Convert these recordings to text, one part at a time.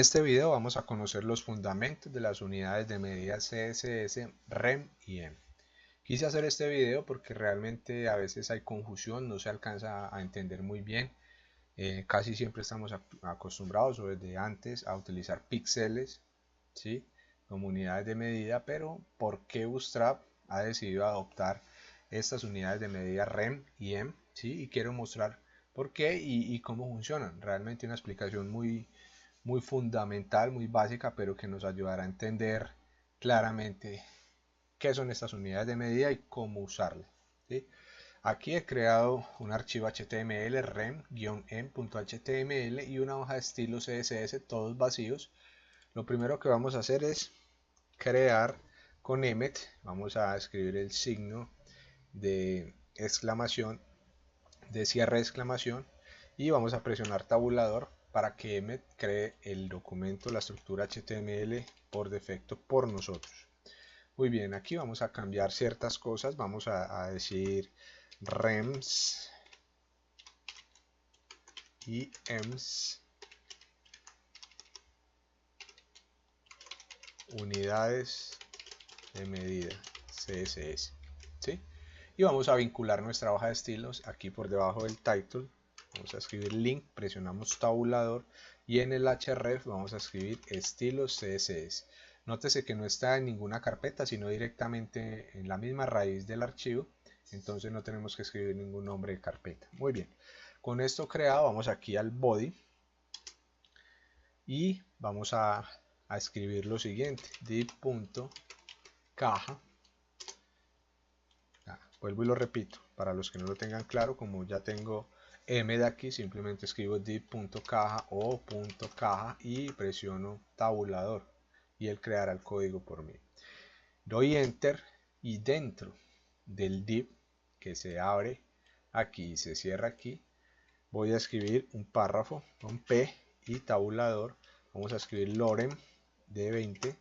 este video vamos a conocer los fundamentos de las unidades de medida CSS, REM y EM. Quise hacer este video porque realmente a veces hay confusión, no se alcanza a entender muy bien. Casi siempre estamos acostumbrados o desde antes a utilizar píxeles, ¿sí?, como unidades de medida, pero ¿por qué Bootstrap ha decidido adoptar estas unidades de medida REM y EM? ¿Sí? Y quiero mostrar por qué y cómo funcionan. Realmente una explicación muy fundamental, muy básica, pero que nos ayudará a entender claramente qué son estas unidades de medida y cómo usarlas, ¿sí? Aquí he creado un archivo HTML rem-em.html y una hoja de estilo CSS, todos vacíos. Lo primero que vamos a hacer es crear con Emmet. Vamos a escribir el signo de exclamación, de cierre de exclamación, y vamos a presionar tabulador para que Emmet cree el documento, la estructura HTML por defecto por nosotros. Muy bien, aquí vamos a cambiar ciertas cosas. Vamos a decir rems y ems, unidades de medida CSS, ¿sí? Y vamos a vincular nuestra hoja de estilos aquí por debajo del title. Vamos a escribir link, presionamos tabulador y en el href vamos a escribir estilos CSS. Nótese que no está en ninguna carpeta, sino directamente en la misma raíz del archivo, entonces no tenemos que escribir ningún nombre de carpeta. Muy bien, con esto creado vamos aquí al body y vamos a escribir lo siguiente: div.caja. Vuelvo y lo repito, para los que no lo tengan claro, como ya tengo M de aquí, simplemente escribo div.caja o .caja y presiono tabulador y él creará el código por mí. Doy enter y dentro del div que se abre aquí y se cierra aquí, voy a escribir un párrafo con P y tabulador. Vamos a escribir lorem de 20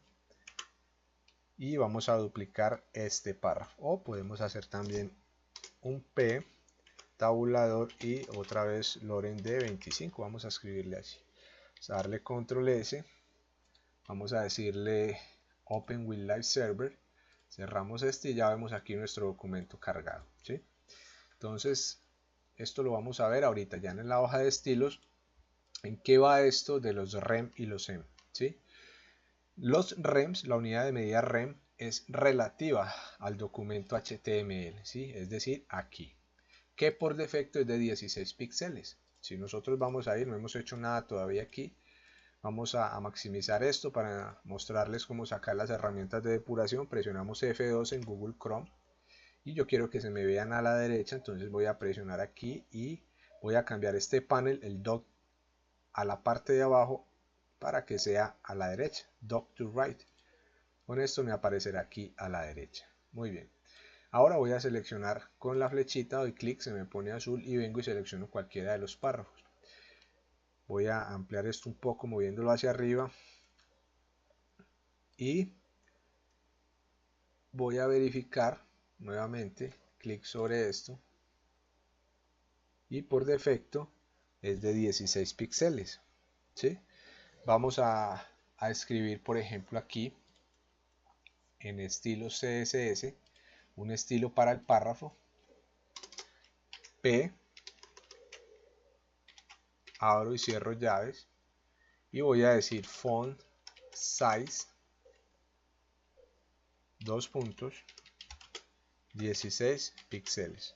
y vamos a duplicar este párrafo, o podemos hacer también un P tabulador y otra vez lorem de 25. Vamos a escribirle así, vamos a darle control S, vamos a decirle open with live server, cerramos este y ya vemos aquí nuestro documento cargado, ¿sí? Entonces esto lo vamos a ver ahorita ya en la hoja de estilos, en qué va esto de los rem y los em, ¿sí? Los rems, la unidad de medida rem es relativa al documento HTML, ¿sí? Es decir, aquí, que por defecto es de 16 píxeles. Si nosotros vamos a ir, no hemos hecho nada todavía aquí, vamos a maximizar esto para mostrarles cómo sacar las herramientas de depuración. Presionamos F2 en Google Chrome y yo quiero que se me vean a la derecha, entonces voy a presionar aquí y voy a cambiar este panel, el dock, a la parte de abajo para que sea a la derecha, dock to right. Con esto me aparecerá aquí a la derecha. Muy bien. Ahora voy a seleccionar con la flechita, doy clic, se me pone azul y vengo y selecciono cualquiera de los párrafos. Voy a ampliar esto un poco moviéndolo hacia arriba y voy a verificar nuevamente, clic sobre esto y por defecto es de 16 píxeles, ¿sí? Vamos a escribir, por ejemplo, aquí en estilo CSS un estilo para el párrafo, P, abro y cierro llaves y voy a decir font size, dos puntos, 16 píxeles,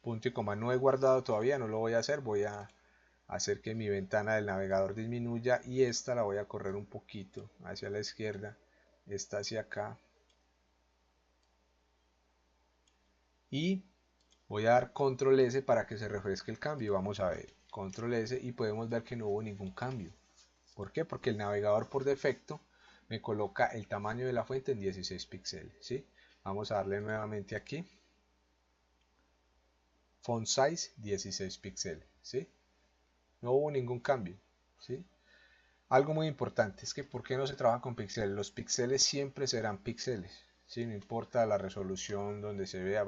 punto y coma. No he guardado todavía, no lo voy a hacer, voy a hacer que mi ventana del navegador disminuya y esta la voy a correr un poquito hacia la izquierda, esta hacia acá, y voy a dar control S para que se refresque el cambio. Vamos a ver, control S, y podemos ver que no hubo ningún cambio. ¿Por qué? Porque el navegador por defecto me coloca el tamaño de la fuente en 16 píxeles, ¿sí? Vamos a darle nuevamente aquí, font size 16 píxeles, ¿sí? No hubo ningún cambio, ¿sí? Algo muy importante es que ¿por qué no se trabaja con píxeles? Los píxeles siempre serán píxeles, ¿sí? No importa la resolución donde se vea,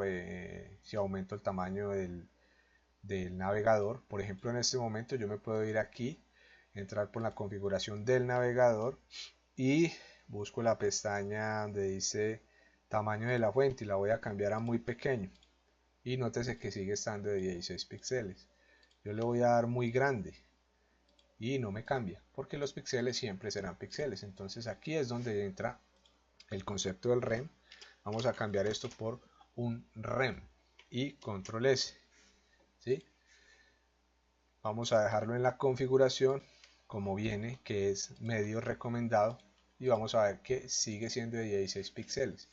si aumento el tamaño del navegador. Por ejemplo, en este momento yo me puedo ir aquí entrar por la configuración del navegador y busco la pestaña donde dice tamaño de la fuente y la voy a cambiar a muy pequeño. Y nótese que sigue estando de 16 píxeles. Yo le voy a dar muy grande y no me cambia porque los píxeles siempre serán píxeles. Entonces aquí es donde entra el concepto del rem. Vamos a cambiar esto por un rem y control S, ¿sí? Vamos a dejarlo en la configuración como viene, que es medio recomendado, y vamos a ver que sigue siendo de 16 píxeles.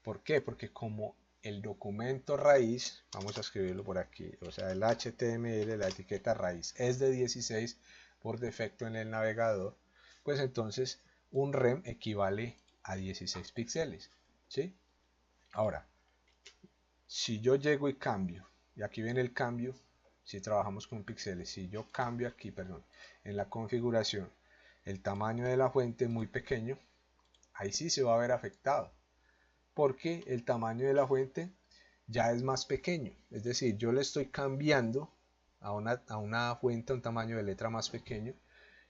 ¿Por qué? Porque como el documento raíz, vamos a escribirlo por aquí, o sea, el HTML, la etiqueta raíz, es de 16 por defecto en el navegador, pues entonces un rem equivale a 16 píxeles, ¿sí? Ahora, si yo llego y cambio, y aquí viene el cambio, si trabajamos con píxeles, si yo cambio aquí, perdón, en la configuración, el tamaño de la fuente muy pequeño, ahí sí se va a ver afectado, porque el tamaño de la fuente ya es más pequeño, es decir, yo le estoy cambiando a una fuente a un tamaño de letra más pequeño,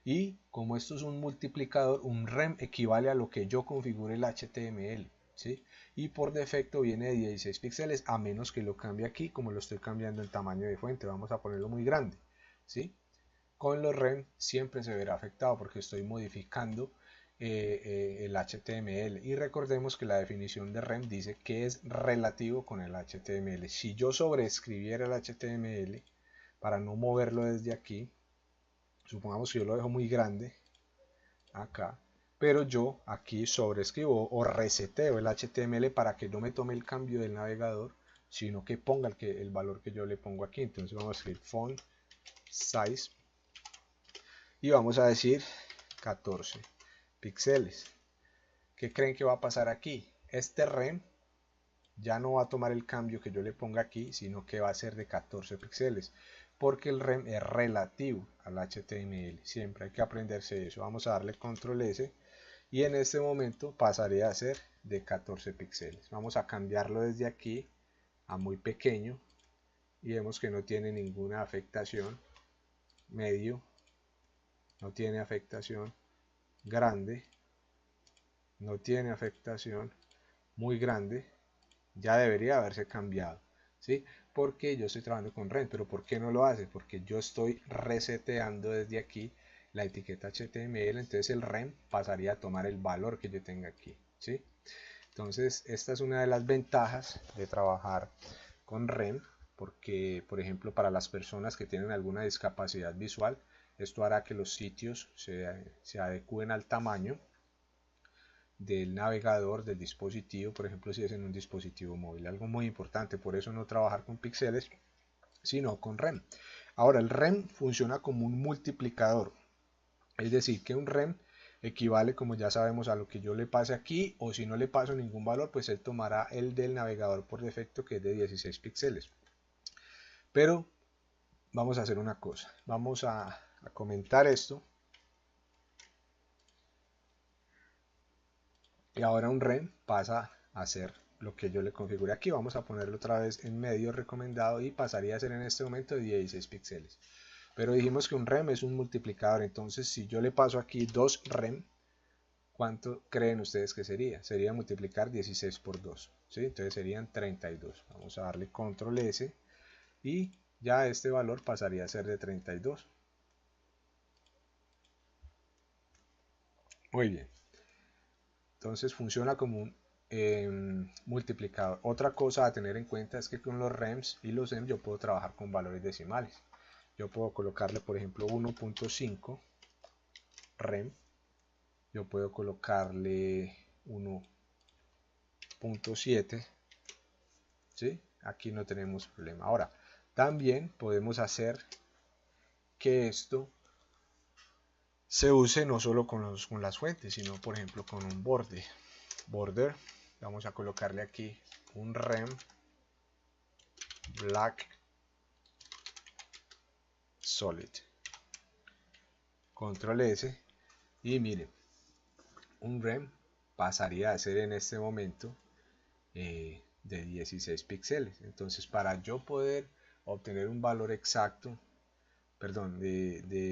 y como esto es un multiplicador, un rem equivale a lo que yo configure el HTML, ¿sí? Y por defecto viene de 16 píxeles, a menos que lo cambie aquí, como lo estoy cambiando el tamaño de fuente, vamos a ponerlo muy grande, ¿sí? Con los rem siempre se verá afectado porque estoy modificando el HTML, y recordemos que la definición de rem dice que es relativo con el HTML. Si yo sobreescribiera el HTML para no moverlo desde aquí, supongamos que yo lo dejo muy grande acá, pero yo aquí sobreescribo o reseteo el HTML para que no me tome el cambio del navegador, sino que ponga el valor que yo le pongo aquí. Entonces vamos a escribir font size y vamos a decir 14 píxeles. ¿Qué creen que va a pasar aquí? Este rem ya no va a tomar el cambio que yo le ponga aquí, sino que va a ser de 14 píxeles, porque el rem es relativo al HTML. Siempre hay que aprenderse eso. Vamos a darle control S y en este momento pasaría a ser de 14 píxeles. Vamos a cambiarlo desde aquí a muy pequeño y vemos que no tiene ninguna afectación. Medio, no tiene afectación. Grande, no tiene afectación. Muy grande, ya debería haberse cambiado, ¿sí? Porque yo estoy trabajando con rem, pero ¿por qué no lo hace? Porque yo estoy reseteando desde aquí la etiqueta HTML, entonces el rem pasaría a tomar el valor que yo tenga aquí, ¿sí? Entonces esta es una de las ventajas de trabajar con rem, porque por ejemplo para las personas que tienen alguna discapacidad visual, esto hará que los sitios se adecúen al tamaño del navegador, del dispositivo, por ejemplo si es en un dispositivo móvil, algo muy importante. Por eso no trabajar con píxeles sino con rem. Ahora el rem funciona como un multiplicador, es decir que un rem equivale, como ya sabemos, a lo que yo le pase aquí, o si no le paso ningún valor, pues él tomará el del navegador por defecto, que es de 16 píxeles. Pero vamos a hacer una cosa, vamos a comentar esto, y ahora un rem pasa a ser lo que yo le configure aquí. Vamos a ponerlo otra vez en medio recomendado y pasaría a ser en este momento de 16 píxeles. Pero dijimos que un rem es un multiplicador, entonces si yo le paso aquí 2 rem, ¿cuánto creen ustedes que sería? Sería multiplicar 16 por 2, ¿sí? Entonces serían 32. Vamos a darle control S y ya este valor pasaría a ser de 32. Muy bien. Entonces funciona como un multiplicador. Otra cosa a tener en cuenta es que con los rems y los em yo puedo trabajar con valores decimales. Yo puedo colocarle, por ejemplo, 1.5 rem. Yo puedo colocarle 1.7, ¿sí? Aquí no tenemos problema. Ahora, también podemos hacer que esto se use no solo con las fuentes, sino por ejemplo con un border. Vamos a colocarle aquí un rem black solid, control S, y miren, un rem pasaría a ser en este momento de 16 píxeles. Entonces para yo poder obtener un valor exacto perdón,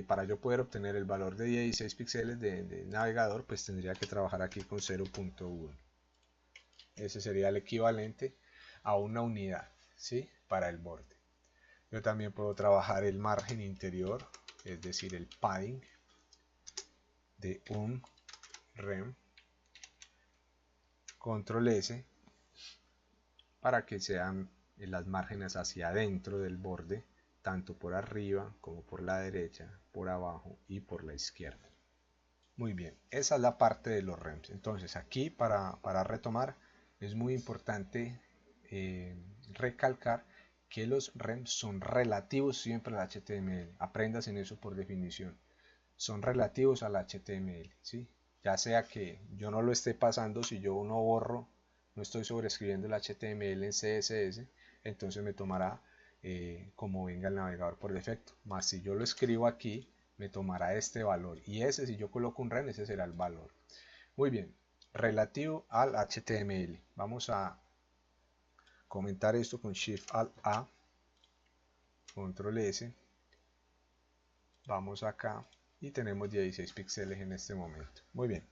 para yo poder obtener el valor de 16 píxeles de navegador, pues tendría que trabajar aquí con 0.1. Ese sería el equivalente a una unidad, ¿sí? Para el borde. Yo también puedo trabajar el margen interior, es decir, el padding de un rem. Control S para que sean las márgenes hacia adentro del borde, tanto por arriba como por la derecha, por abajo y por la izquierda. Muy bien, esa es la parte de los rems. Entonces aquí para retomar es muy importante recalcar que los rems son relativos siempre al HTML. Aprendas en eso por definición. Son relativos al HTML, ¿sí? Ya sea que yo no lo esté pasando, si yo no borro, no estoy sobreescribiendo el HTML en CSS, entonces me tomará como venga el navegador por defecto. Más si yo lo escribo aquí, me tomará este valor. Y ese, si yo coloco un rem, ese será el valor. Muy bien, relativo al HTML. Vamos a comentar esto con Shift Alt A, Control S. Vamos acá y tenemos 16 píxeles en este momento. Muy bien,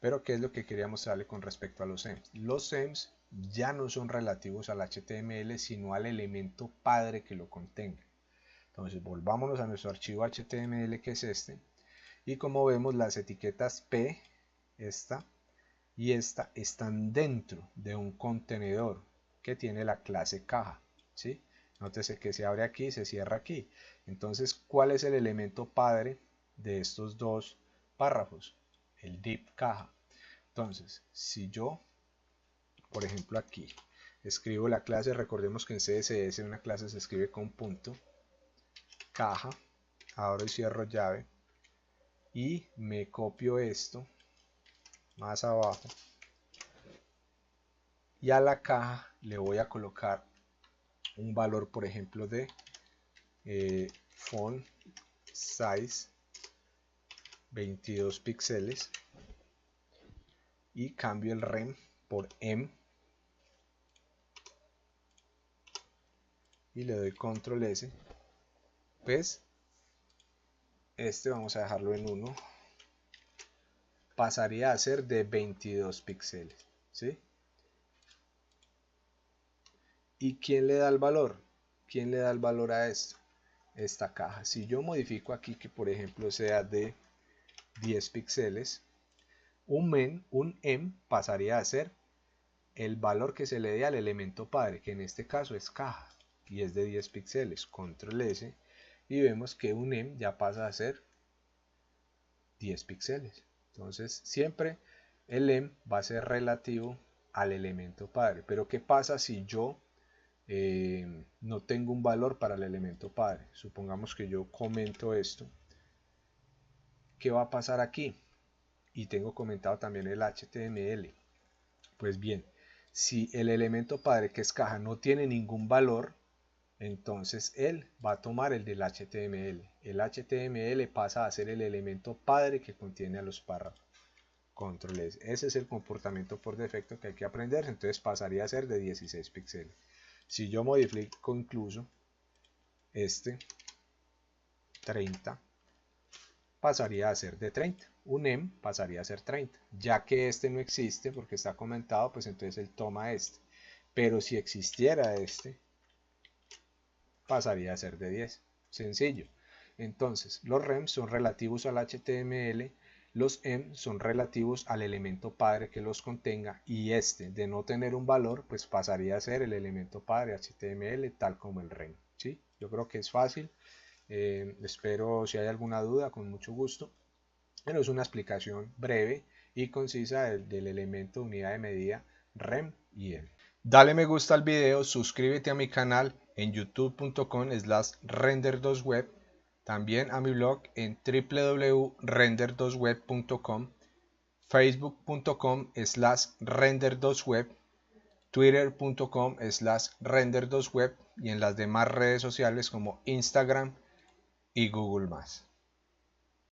pero ¿qué es lo que quería mostrarle con respecto a los EMS? Los EMS ya no son relativos al HTML, sino al elemento padre que lo contenga. Entonces volvámonos a nuestro archivo HTML, que es este, y como vemos las etiquetas P, esta y esta, están dentro de un contenedor que tiene la clase caja, ¿sí? Nótese que se abre aquí y se cierra aquí. Entonces, ¿cuál es el elemento padre de estos dos párrafos? El div caja. Entonces, si yo, por ejemplo aquí, escribo la clase, recordemos que en CSS una clase se escribe con punto, caja, abro y cierro llave, y me copio esto más abajo, y a la caja le voy a colocar un valor, por ejemplo, de font size 22 píxeles, y cambio el rem por M y le doy control S. Pues este vamos a dejarlo en 1, pasaría a ser de 22 píxeles, ¿sí? ¿Y quién le da el valor? ¿Quién le da el valor a esto? Esta caja. Si yo modifico aquí que por ejemplo sea de 10 píxeles, un M pasaría a ser el valor que se le dé al elemento padre, que en este caso es caja y es de 10 píxeles. Control S y vemos que un M ya pasa a ser 10 píxeles. Entonces siempre el M va a ser relativo al elemento padre. Pero ¿qué pasa si yo no tengo un valor para el elemento padre? Supongamos que yo comento esto. ¿Qué va a pasar aquí? Y tengo comentado también el HTML. Pues bien, si el elemento padre, que es caja, no tiene ningún valor, entonces él va a tomar el del HTML. El HTML pasa a ser el elemento padre que contiene a los párrafos. Control S. Ese es el comportamiento por defecto que hay que aprender. Entonces pasaría a ser de 16 píxeles. Si yo modifico incluso este 30, pasaría a ser de 30. Un M pasaría a ser 30. Ya que este no existe porque está comentado, pues entonces él toma este. Pero si existiera este, pasaría a ser de 10. Sencillo. Entonces, los rems son relativos al HTML, los M son relativos al elemento padre que los contenga, y este, de no tener un valor, pues pasaría a ser el elemento padre HTML, tal como el rem. ¿Sí? Yo creo que es fácil. Espero, si hay alguna duda, con mucho gusto. Pero es una explicación breve y concisa del elemento unidad de medida rem y M. Dale me gusta al video, suscríbete a mi canal en youtube.com/render2web, también a mi blog en www.render2web.com, facebook.com/render2web, twitter.com/render2web y en las demás redes sociales como Instagram y Google+.